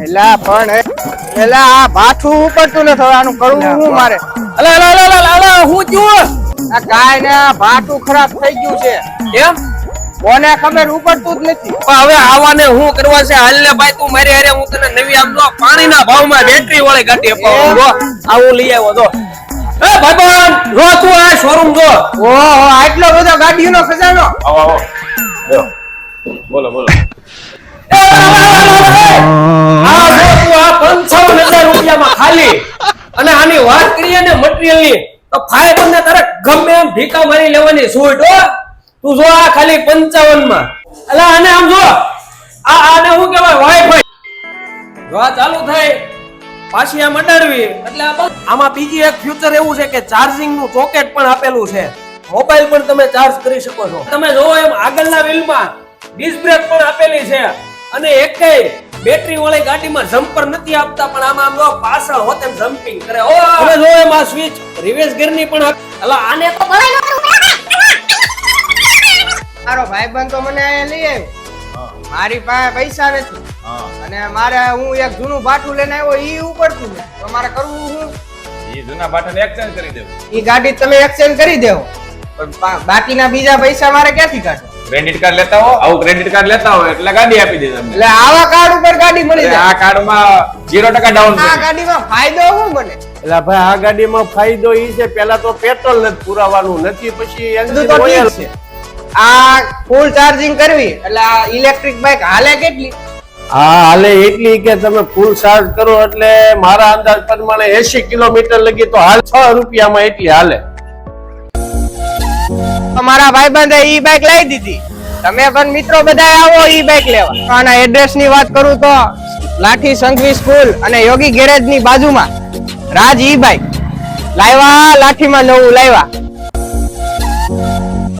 એલા પણ એલા આ ભાઠું ઉપડતું ન થવાનું કરવું હું મારે અલા અલા અલા અલા હું છું આ કાઈ ને ભાઠું ખરાબ થઈ ગયું છે એમ કોને ખબર ઉપડતું જ નથી પણ હવે આવાને હું કરવા છે હાલ ને ભાઈ તું મારી હારે હું તને નવી આપજો પાણીના ભાવમાં બેટરી વાળી ગાડી અપાવું જો આવું લઈ આવ્યો જો એ ભાઈબંધ જો તું આ શોરૂમ જો ઓહો આટલો બધો ગાડીનો ખજાનો આવો આવો લ્યો. બોલો બોલો આ જો તું આ 55,000 રૂપિયામાં ખાલી અને આની વાત કરીએ ને મટીરીયલ ની તો ભાઈબંધ ને તારે ગમે એમ ભીકા મારી લેવાની છૂટ હો તું જો આ ખાલી 55 માં અલા આને આમ જો આને શું કહેવાય વાઈફાઈ જો આ ચાલુ થાય પાછી આમ અડાડવી એટલે આમાં બીજી એક ફ્યુચર એવું છે કે ચાર્જિંગ નું સોકેટ પણ આપેલું છે મોબાઈલ પણ તમે ચાર્જ કરી શકો છો તમે જોવો એમ આગળના વ્હીલમાં ડિસ્ક બ્રેક પણ આપેલી છે અને એકેય બેટરી વાળી ગાડીમાં જમ્પર નથી આપતા પણ આમાં આમ જો પાછળ હોત એમ જમ્પિંગ કરે ઓ તમે જોવો એમ આ સ્વિચ રિવર્સ ગિયર ની પણ અલા આને તો મારો ભાઈબંધ તો મને અહીંયા લઈ આવ્યો મારી પાસે પૈસા નથી અને મારે હું એક જૂનું ભાઠું લઈને આવ્યો ઈ ઉપડતું નથી તો મારે કરવું હું એ જૂના બાટાને એક્સચેન્જ કરી દેવું ઈ ગાડી તમે એક્સચેન્જ કરી દેવો પણ બાકીના બીજા પૈસા મારે ક્યાંથી કાઢો ક્રેડિટ કાર્ડ લેતા હો આવું ક્રેડિટ કાર્ડ લેતા હો એટલે ગાડી આપી દે તમને એટલે આવા કાર્ડ ઉપર ગાડી મળી એટલે જાય આ કાર્ડમાં 0% ડાઉન આ ગાડીમાં ફાયદો શું મને એટલે ભાઈ આ ગાડીમાં ફાયદો ઈ છે પેલા તો પેટ્રોલ નથી પુરાવાનું નથી પછી બધું engine તો oil ઠીક છે આ ફૂલ ચાર્જિંગ કરવી એટલે આ ઇલેક્ટ્રિક બાઇક હાલે કેટલી હા હાલે એટલી કે તમે ફૂલ ચાર્જ કરો એટલે મારા અંદાજ પ્રમાણે 80 કિલોમીટર લગી તો હાલ 6 રૂપિયામાં એટલી હાલે મારા ભાઈબંધે ઈ બાઇક લાવી દીધી તમે પણ મિત્રો બધા આવો ઈ બાઇક લેવા આના એડ્રેસ ની વાત કરું તો લાઠી સંઘવી સ્કૂલ અને યોગી ગેરેજ ની બાજુમાં રાજ ઈ બાઇક લાવ્યા લાઠીમાં નવું લાવ્યા